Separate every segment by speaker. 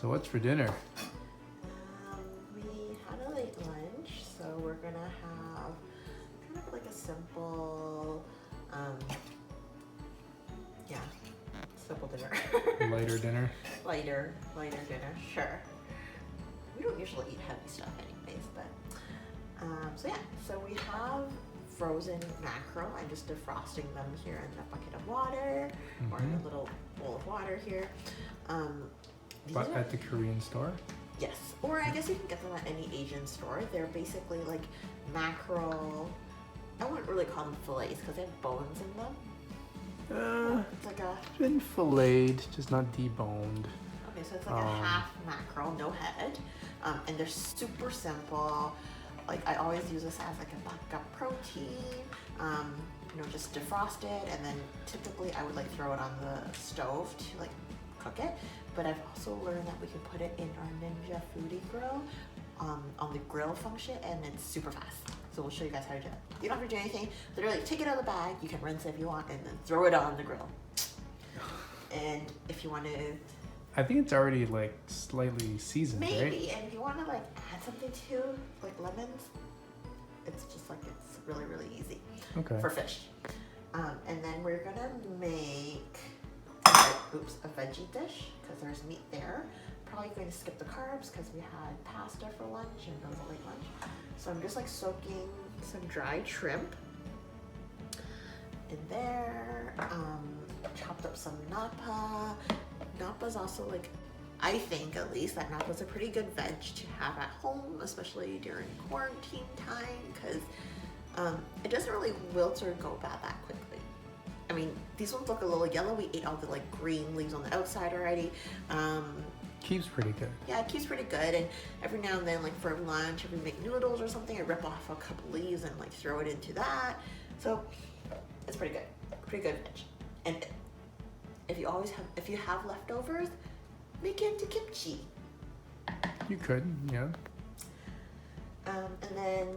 Speaker 1: So what's for dinner?
Speaker 2: We had a late lunch, so we're gonna have kind of like a simple, simple dinner.
Speaker 1: Lighter dinner?
Speaker 2: Lighter dinner, sure. We don't usually eat heavy stuff anyways, but, so we have frozen mackerel. I'm just defrosting them here in a bucket of water, or in a little bowl of water here.
Speaker 1: But at the Korean store?
Speaker 2: Yes, or I guess you can get them at any Asian store. They're basically like mackerel. I wouldn't really call them fillets because they have bones in them. It's like a
Speaker 1: been filleted, just not deboned.
Speaker 2: Okay, so it's like a half mackerel, no head, and they're super simple. Like I always use this as like a backup protein. Just defrost it, and then typically I would like throw it on the stove to like cook it. But I've also learned that we can put it in our Ninja Foodie Grill on the grill function, and it's super fast. So we'll show you guys how to do it. You don't have to do anything. Literally take it out of the bag. You can rinse it if you want, and then throw it on the grill. And if you want to,
Speaker 1: I think it's already like slightly seasoned,
Speaker 2: maybe.
Speaker 1: right?
Speaker 2: And if you want to like add something too, like lemons, it's just like it's really easy.
Speaker 1: Okay.
Speaker 2: For fish. And then we're gonna make a veggie dish because there's meat there. Probably going to skip the carbs because we had pasta for lunch and it was a late lunch. So I'm just like soaking some dried shrimp in there. Chopped up some Napa. Napa's also like, I think at least that Napa's a pretty good veg to have at home, especially during quarantine time, because it doesn't really wilt or go bad that quickly. I mean, these ones look a little yellow. We ate all the like green leaves on the outside already.
Speaker 1: Keeps pretty good.
Speaker 2: Yeah, it keeps pretty good. And every now and then, like for lunch, if we make noodles or something, I rip off a couple leaves and like throw it into that. So it's pretty good. Pretty good veg. And if you have leftovers, make it into kimchi.
Speaker 1: You could, yeah.
Speaker 2: And then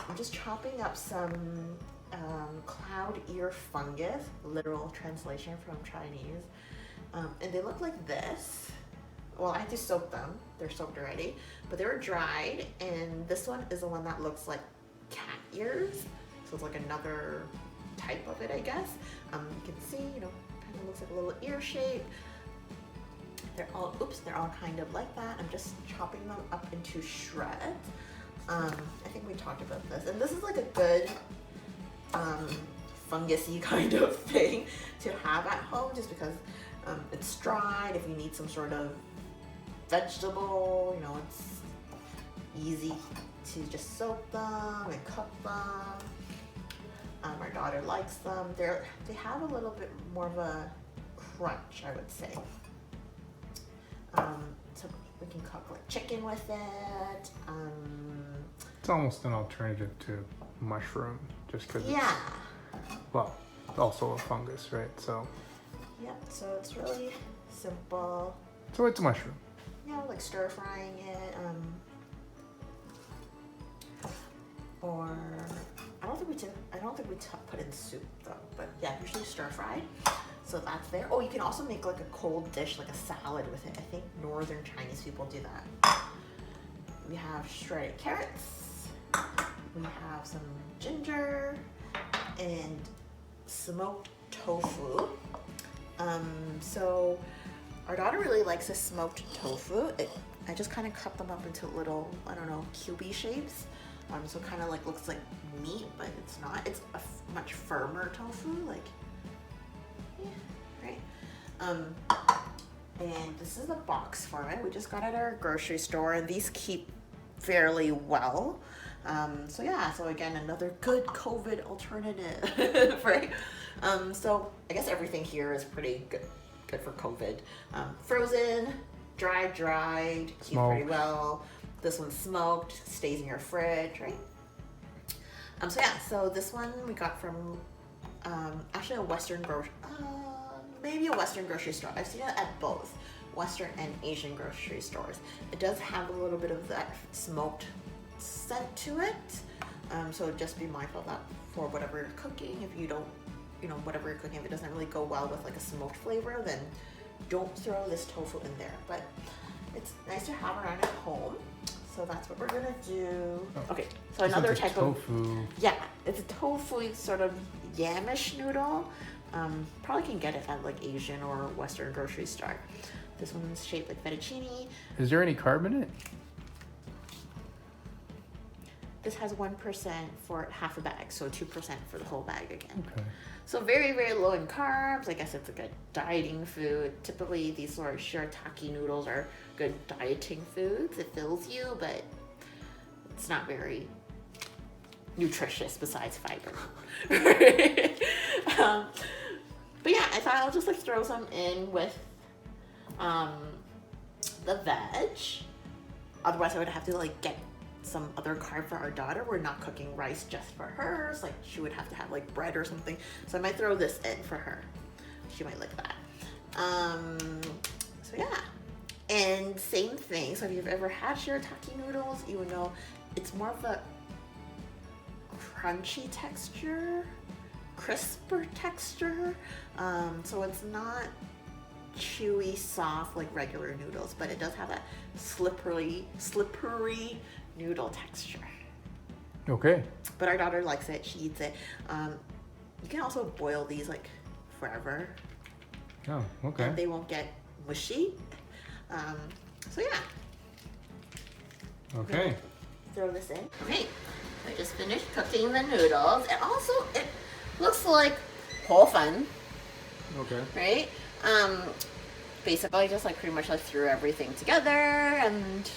Speaker 2: I'm just chopping up some cloud ear fungus, literal translation from Chinese. And they look like this. Well, I had to soak them. They're soaked already, but they were dried. And this one is the one that looks like cat ears. So it's like another type of it, I guess. You can see, kind of looks like a little ear shape. They're all kind of like that. I'm just chopping them up into shreds. I think we talked about this, and this is like a good fungusy kind of thing to have at home, just because it's dried. If you need some sort of vegetable, it's easy to just soak them and cook them. Our daughter likes them. They have a little bit more of a crunch, I would say. So we can cook like chicken with it.
Speaker 1: It's almost an alternative to mushroom, just because
Speaker 2: Yeah.
Speaker 1: it's also a fungus, right? So.
Speaker 2: Yep. So it's really simple.
Speaker 1: So it's a mushroom.
Speaker 2: Yeah, like stir frying it. Or I don't think we put in soup though. But yeah, usually stir fried. So that's there. Oh, you can also make like a cold dish, like a salad with it. I think northern Chinese people do that. We have shredded carrots. We have some ginger and smoked tofu. So our daughter really likes the smoked tofu. I just kind of cut them up into little, cubey shapes. So it kind of like looks like meat, but it's not. It's a much firmer tofu, like. Right. And this is the box for it. We just got it at our grocery store, and these keep fairly well. So again, another good COVID alternative, right? So I guess everything here is pretty good for COVID. Frozen, dried, keep pretty well. This one's smoked, stays in your fridge, right? So this one we got from actually a Western maybe a Western grocery store. I've seen it at both Western and Asian grocery stores. It does have a little bit of that smoked scent to it. So just be mindful of that for whatever you're cooking. If you don't, whatever you're cooking, if it doesn't really go well with like a smoked flavor, then don't throw this tofu in there. But it's nice to have around at home. So that's what we're gonna do.
Speaker 1: Oh.
Speaker 2: Okay, so another type of
Speaker 1: tofu.
Speaker 2: yeah, it's a tofu sort of yamish noodle. Probably can get it at like Asian or Western grocery store. This one's shaped like fettuccine.
Speaker 1: Is there any carb in it?
Speaker 2: This has 1% for half a bag, so 2% for the whole bag again.
Speaker 1: Okay.
Speaker 2: So very, very low in carbs. I guess it's a good dieting food. Typically, these sort of shirataki noodles are good dieting foods. It fills you, but it's not very nutritious besides fiber. But yeah, I thought I'll just like throw some in with the veg. Otherwise, I would have to like get some other carb for our daughter. We're not cooking rice just for hers. Like she would have to have like bread or something. So I might throw this in for her. She might like that. So yeah. And same thing. So if you've ever had shirataki noodles, you would know it's more of a crunchy texture, crisper texture. So it's not chewy, soft like regular noodles, but it does have that slippery noodle texture.
Speaker 1: Okay.
Speaker 2: But our daughter likes it. She eats it. You can also boil these like forever.
Speaker 1: Oh, okay.
Speaker 2: And they won't get mushy. So yeah.
Speaker 1: Okay.
Speaker 2: Throw this in. Okay. I just finished cooking the noodles. And also it looks like whole fun,
Speaker 1: Okay.
Speaker 2: right? Basically just like pretty much like threw everything together and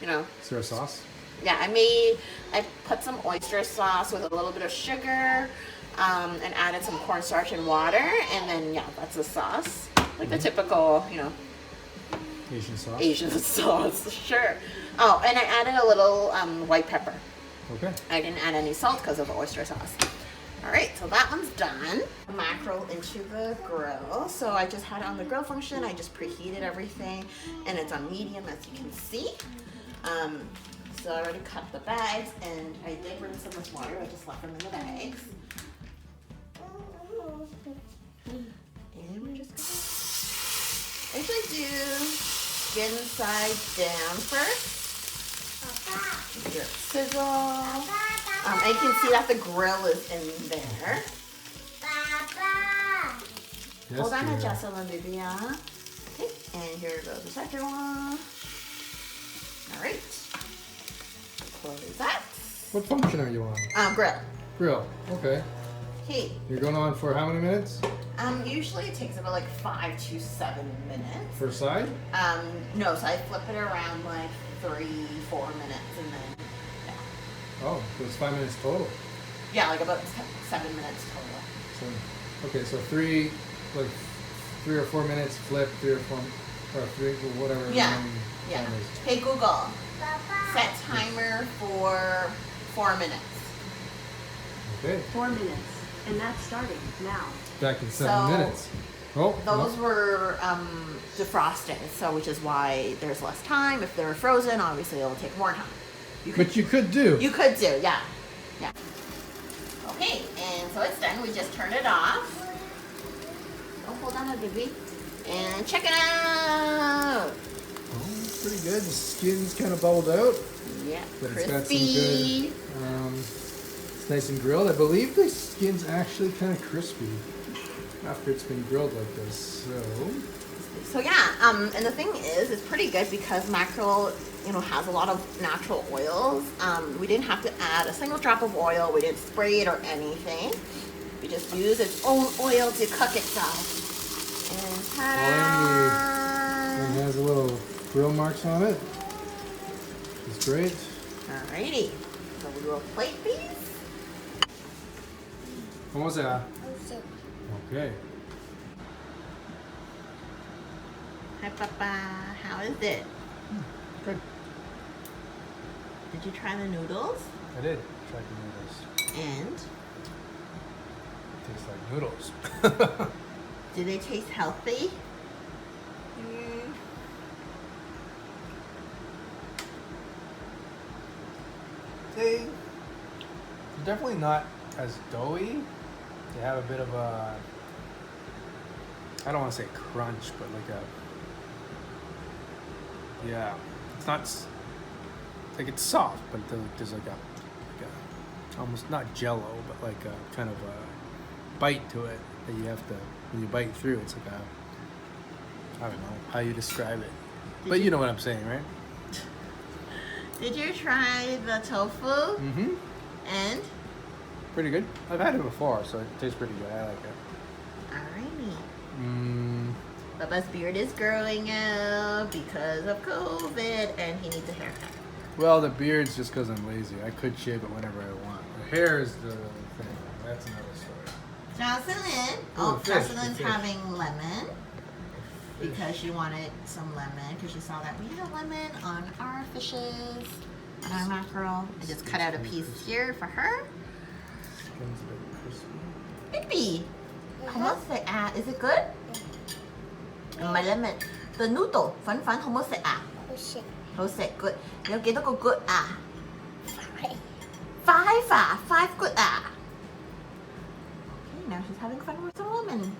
Speaker 2: you know.
Speaker 1: Is there a sauce?
Speaker 2: Yeah, I put some oyster sauce with a little bit of sugar, and added some cornstarch and water, and then yeah, that's the sauce. Like the typical, you know,
Speaker 1: Asian sauce?
Speaker 2: Asian sauce, sure. Oh, and I added a little white pepper.
Speaker 1: Okay.
Speaker 2: I didn't add any salt because of the oyster sauce. All right, so that one's done. Mackerel into the grill. So I just had it on the grill function. I just preheated everything, and it's on medium, as you can see. So I already cut the bags, and I did rinse them with water. I just left them in the bags. And we're just gonna, I usually do skin side down first. Your sizzle. And you can see that the grill is in there.
Speaker 1: Yes,
Speaker 2: Hold on,
Speaker 1: dear.
Speaker 2: Jocelyn, baby. Okay, and here goes the second one. All right. Close that.
Speaker 1: What function are you on?
Speaker 2: Grill.
Speaker 1: Grill. Okay.
Speaker 2: Okay.
Speaker 1: You're going on for how many minutes?
Speaker 2: Usually it takes about like 5 to 7 minutes.
Speaker 1: For side?
Speaker 2: No, so I flip it around like 3-4 minutes, and then yeah.
Speaker 1: Oh, so it's 5 minutes total.
Speaker 2: Yeah, like about 7 minutes total.
Speaker 1: So, okay, so 3 or 4 minutes, flip, 3 or 4, or 3, or whatever.
Speaker 2: Yeah. Yeah.
Speaker 1: time is.
Speaker 2: Hey Google, set timer for 4 minutes.
Speaker 1: Okay.
Speaker 3: 4 minutes, and that's starting now.
Speaker 1: Back in 7 minutes. Oh,
Speaker 2: Those
Speaker 1: no.
Speaker 2: were defrosting, so which is why there's less time. If they're frozen, obviously it'll take more time.
Speaker 1: But you could do.
Speaker 2: You could do, yeah. Yeah. Okay, and so it's done. We just turned it off. Oh, hold on, baby. And check it out.
Speaker 1: Oh, pretty good. The skin's kind of bubbled out.
Speaker 2: Yeah,
Speaker 1: But
Speaker 2: crispy.
Speaker 1: it's got some good, it's nice and grilled. I believe the skin's actually kind of crispy after it's been grilled like this.
Speaker 2: So yeah, and the thing is, it's pretty good because mackerel, has a lot of natural oils. We didn't have to add a single drop of oil. We didn't spray it or anything. We just use its own oil to cook itself. And ta-da!
Speaker 1: It has a little grill marks on it. It's great.
Speaker 2: Alrighty, so we will plate these.
Speaker 1: What was that? Okay.
Speaker 2: Hi, Papa. How is it?
Speaker 1: Good.
Speaker 2: Did you try the noodles?
Speaker 1: I did try the noodles.
Speaker 2: And
Speaker 1: Tastes like noodles.
Speaker 2: do they taste healthy?
Speaker 1: They're definitely not as doughy. They have a bit of a, I don't want to say crunch, but like Yeah, it's not like it's soft, but there's like a almost not Jello, but like a kind of a bite to it that you have to when you bite through. It's like a I don't know how you describe it, but you know what I'm saying, right?
Speaker 2: Did you try the tofu?
Speaker 1: Mm-hmm.
Speaker 2: And?
Speaker 1: Pretty good. I've had it before, so it tastes pretty good. I like it.
Speaker 2: Alrighty.
Speaker 1: Mm,
Speaker 2: Bubba's beard is growing out because of COVID and he needs a haircut.
Speaker 1: well, the beard's just because I'm lazy. I could shave it whenever I want. The hair is the thing. That's another story.
Speaker 2: Jocelyn.
Speaker 1: Ooh, fish,
Speaker 2: Jocelyn's
Speaker 1: fish.
Speaker 2: having lemon because she wanted some lemon because she saw that we have lemon on our fishes, on our mackerel. I just cut out a piece here for her.
Speaker 1: Skin's a bit crispy.
Speaker 2: Baby, almost say is it good? My lemon. The noodle, phấn phấn không có sạch à? Không sạch, good. Nếu幾多個 good 啊? 5 à? 5 good 啊? Okay, now she's having fun with the lemon.